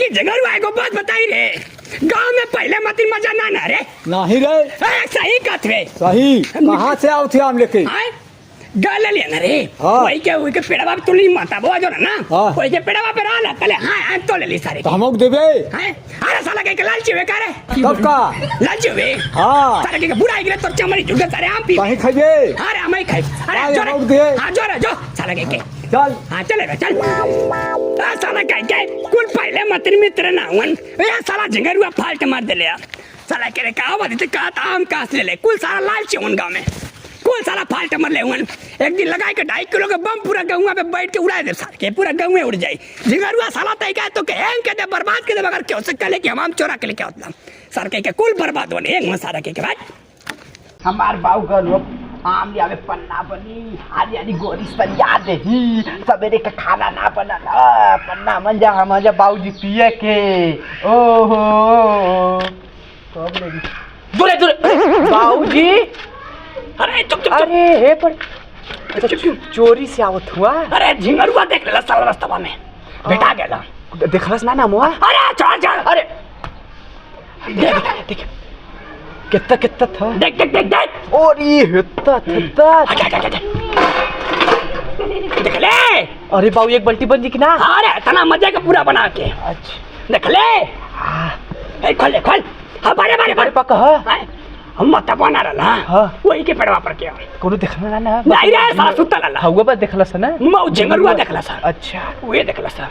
कि जगह को बात बताई रे, गांव में पहले मती मजा ना रे। नहीं रे, सही कथ रे। सही कहाँ से आओ थे हम लेके गाल लेना रे। वही के पेड़वा पे तुली माता बुआ जो ना, वही के पेड़वा पे रहा तले। हाँ तो ले ली सारे तो हमको देबे। अरे साला के लालची वे करे कब का लालची वे। हां सारे के बुढ़ा गिरे तो चमड़ी झुके सारे आम पी कहीं खाइबे। अरे हम ही खाई। अरे हमको दे। हां जो रे जो साला के चल। हां चलेगा चल। आ साला के कुल पहले मत मित्र ना हुन ए साला झंगरुआ फाल्ट मार देले। साला के का बात है का आम कास ले ले कुल सारा लालची उन गांव में कुल सारा फाल्ट मर ले हुन। एक दिन लगाए के 2.5 किलो के बम पूरा गौवा पे बैठ के उड़ा दे सारे के पूरा गौवे उड़ जाई। झिंगरुआ साला तय का तो के हैंग के दे बर्बाद के दे मगर क्यों से कले के हम चोरा के लेके होता सर के कुल बर्बाद होने एक में सारा के बाद हमार बाऊ का लोग आम लिया में पन्ना बनी आदि आदि गोरिस पर याद ही सवेरे का खाना ना बना पन्ना मंजा हमारा बाऊजी पिए के ओहो कब लेगी दूरे दूरे बाऊजी। अरे चुप चुप अरे हे पर चोरी से आवत हुआ। अरे झिंगरुआ देख ले साला रास्ता में बेटा गेला देखलस ना ना मुआ। अरे चढ़ चढ़ अरे देख कितना कितना था देख देख देख देख और ये हित्ता हित्ता देख ले। अरे बाऊ एक बाल्टी बन जी कि ना। अरे इतना मजे का पूरा बना के अच्छा देख ले। ए खोल ले खोल हां बारे बारे बारे पक्का है हम मत बना रहा हां वही के पेड़वा पर के कोनो देखला ना नहीं रे साला सुत्ता लला हवा पर देखलस ना मौ झंगरुआ देखला सर। अच्छा वे देखला सर।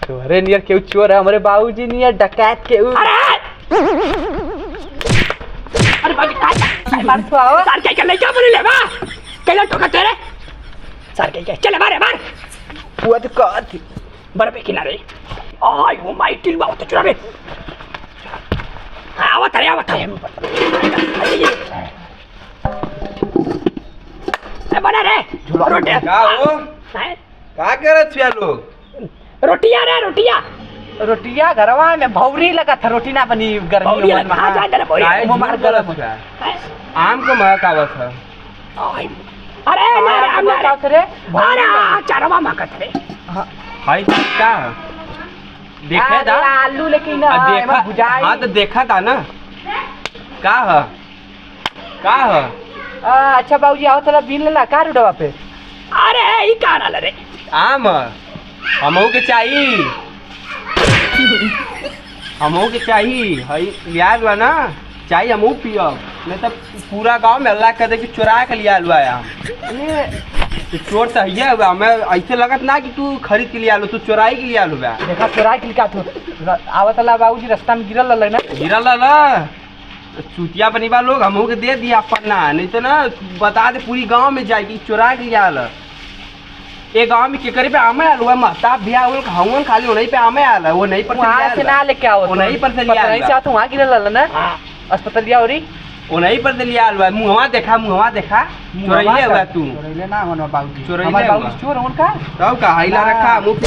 तोरे नियर केहू चोर है हमरे बाबूजी नियर डकैत केहू। अरे अरे बाकी काय मार तो आओ सर के नहीं क्या बोले ले बा केला टोका तेरे सर के चले मारे मार वो तो कहत बर पे किनारे आई वो माई टिल बात तो चुरा रे आवत रे आवत है ए बना रे रोटी का हो का करत छिया लोग रोटियां रे रोटियां रोटिया घरवा में भौरी लगा था रोटी ना बनी गर्मी में आ जा दे भौरी वो मार गलत हो आम को महक आवत है। आई अरे ना रे आम का करे अरे चारवा माकत रे हाय का देखे दा आलू लेकिन देखा बुझाई। हां तो देखा था ना का है का है। अच्छा बाबूजी आओ तला बिल लेला का रुडवा पे। अरे ई का डाल रे आम हमहू के चाहिए हमहू के चाहिए हई लिया हुआ ना चाहिए हमहू पियब नहीं तो पूरा गांव में अल्लाह कर दे कि चुरा के लिया हुआ है। तो चोर तो है हुआ हमें ऐसे लगत ना कि तू खरीद के लिया लो तू चुराई के लिया लो। देखा चुरा के लिया तो आवतला बाबूजी रास्ता में गिरल लग ना गिरल ना चुतिया बनीबा लोग हमहू के दे दिया पन्ना नहीं तो ना बता दे पूरी गांव में जाएगी चुरा के लिया लो। ये गांव में केकरे पे आमे आलू है महताब भी आउल हवन खाली वहीं पे आमे आला वो नहीं पर वहां से ना लेके आओ वो नहीं पर से लिया नहीं से वहां गिरल ना अस्पताल लिया औरी वो नहीं पर से लिया आलू मुंहवा देखा चोरैले हुआ तू चोरैले ना होना बाबूजी चोरैले हमारे बाबूजी चोर होन का तब का हाइला रखा मुंह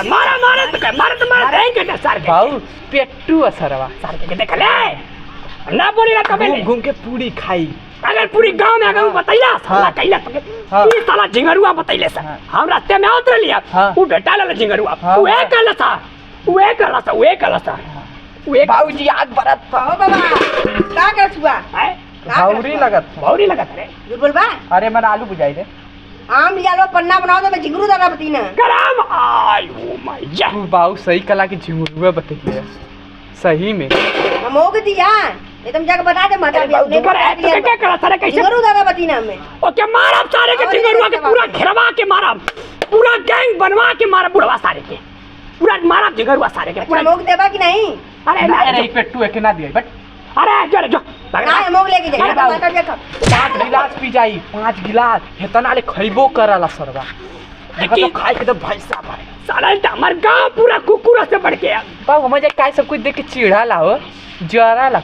मारा सर बाबू पेट्टू असरवा सर के देख ले ना बोली ना कबे घूम के पूरी खाई। अगर पूरी गांव में अगर बताइला साला कैला ई साला झिंगरुआ बताइले सर हम रास्ते में उतर लिया वो बेटा ला झिंगरुआ वो एक कला सा वो बाबूजी आग बरत बाबा का करत हुआ भौरी लगत रे झूठ बोलबा। अरे मन आलू बुझाई दे आम लिया लो पन्ना बनाओ तो मैं झिंगरू दाना बतीना कराम आई ओ माय जा बाबू सही कला की झिंगुरुआ बताइए सही में हम हो गई यार ये तुम जाके बता दे मत नहीं कर क्या करा सारे कैसे झिंगरू दाना बतीना में ओके मारा सारे के झिंगरुआ के पूरा घेरवा के मारा पूरा गैंग बनवा के मारा बुढ़वा सारे के पूरा मारा झिंगरुआ सारे के पूरा मोग देबा कि नहीं। अरे एक पेट्टू है के ना दिया बट अरे जो ना मोग लेके जाइए टमाटर देखो 5 गिलास पी जाई 5 गिलास हेतना ले खइबो करला सरवा देखो तो खाए के तो भाई साहब साला हमर गांव पूरा कुकुर से बढ़ के बाबू मजे काय सब कुछ देख के चिढ़ा ला हो जरा ला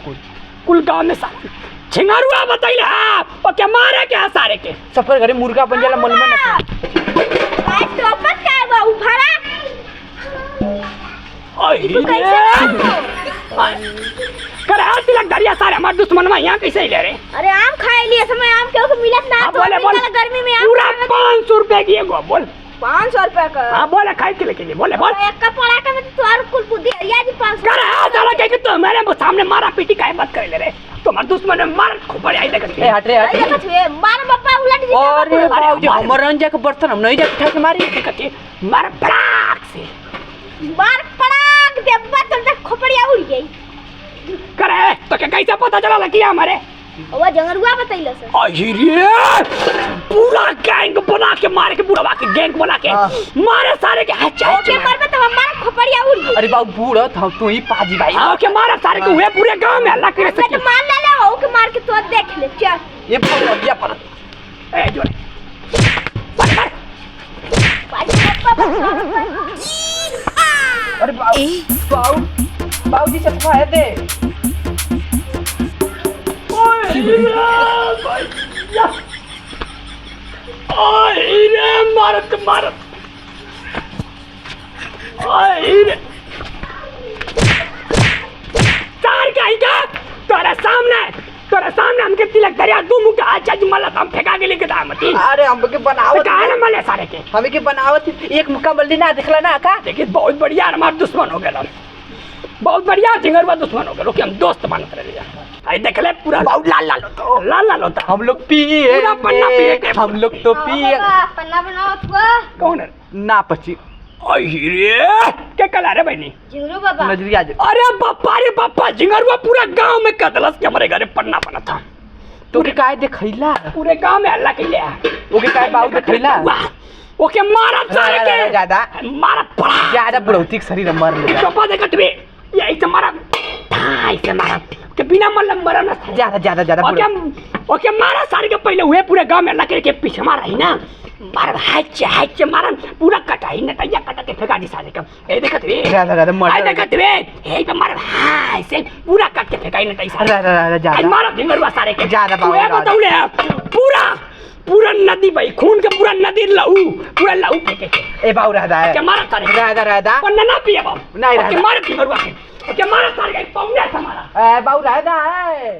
कुल गांव में साला झिंगरुआ बताइले ओ के मारे के सारे के सफर घरे मुर्गा बन जाला मन में ना आज तो अपन का बा उफारा करे हाथ तिलक दरिया सारे हमारे दुश्मन में यहाँ कैसे ले रहे? अरे आम खाए लिए समय आम क्यों को मिलत ना तो बोले बोल गर्मी में आम पूरा 500 रुपए की एगो बोल 500 रुपए का हाँ बोले खाए के लिए बोले बोल एक का पड़ा के में तो और कुल बुद्धि या जी 500 करे हाथ साला कह के तो मेरे सामने मारा पीटी काहे मत कर ले रे तुम्हारे दुश्मन ने मार खोपड़ी आई देख ए हट रे हट अरे बचवे मार बापा उलट जी अरे बाबूजी हमर रंजा के बर्तन हम नहीं जाके उठा के मारी देखती मार पड़ाक से मार पड़ाक दे बचन तक खोपड़िया उड़ गई करे तो क्या कैसे पता चला कि हमारे वो जंगरुआ बतैलो से अरे पूरा गैंग बना के मारे के बुढ़वा के गैंग बना के मारे सारे के हाथ चाहे ओके मर में तो हमारा खोपड़िया उड़ गई अरे बाबू बूढ़ा था तू ही पाजी भाई ओके मारे सारे के हुए पूरे गांव में हल्ला करे मैं तो मार ले हो के मार के तो देख ले चल ये फोन दिया पर ए जोरे अरे बाबूजी से खाए दे मारत मारत चार का तोरा सामने हमके तिलक दरिया दू मुंह का अच्छा जुमला हम फेंका के लेके दामती अरे हम के बनावत काहे मले सारे के हमें के बनावत एक मुक्का बल्ली ना देखला ना का देखिए बहुत बढ़िया हमार दुश्मन हो गया बहुत बढ़िया झिंगरवा दुश्मन हो गया कि हम दोस्त बनत रहे आई देख ले पूरा बहुत लाल लाल होता हम लोग पिए पूरा पन्ना पिए के हम लोग तो पिए पन्ना बनाओ तो कौन है ना पची अरे क्या कला रे बहनी झिंगरू बाबा नजरिया अरे बापा झिंगरवा पूरा गांव में कदलस के हमारे घरे पन्ना बना था तो के काय देखैला पूरे गांव में हल्ला कैले ओके काय बाबू देखैला ओके मारा सारे के ज्यादा मारा पड़ा ज्यादा बुढ़ौतिक शरीर मर ले चोपा दे कटवे यही से मारा ढाई से मारा के बिना मतलब मरा ना ज्यादा ओके मारा सारे के पहले हुए पूरे गांव में हल्ला के पीछे मारा ही ना मार हाच मारा पूरा कटाई नटैया कटा के फेंका दी सारे का ए देखत रे ज्यादा मर आई देखत रे हे पे मार हाय से पूरा कट के फेंकाई नटै सारे ज्यादा आज मारा ढिंगरवा सारे के ज्यादा बाबू ए बताउले पूरा नदी भाई खून के पूरा नदी पूरा लहू फेंके ए बाबू रहदा है के मारा सारे रहदा पन्ना ना पिए बाबू नहीं रहदा के मारा ढिंगरवा के मारा सारे के पौने से मारा ए बाबू रहदा है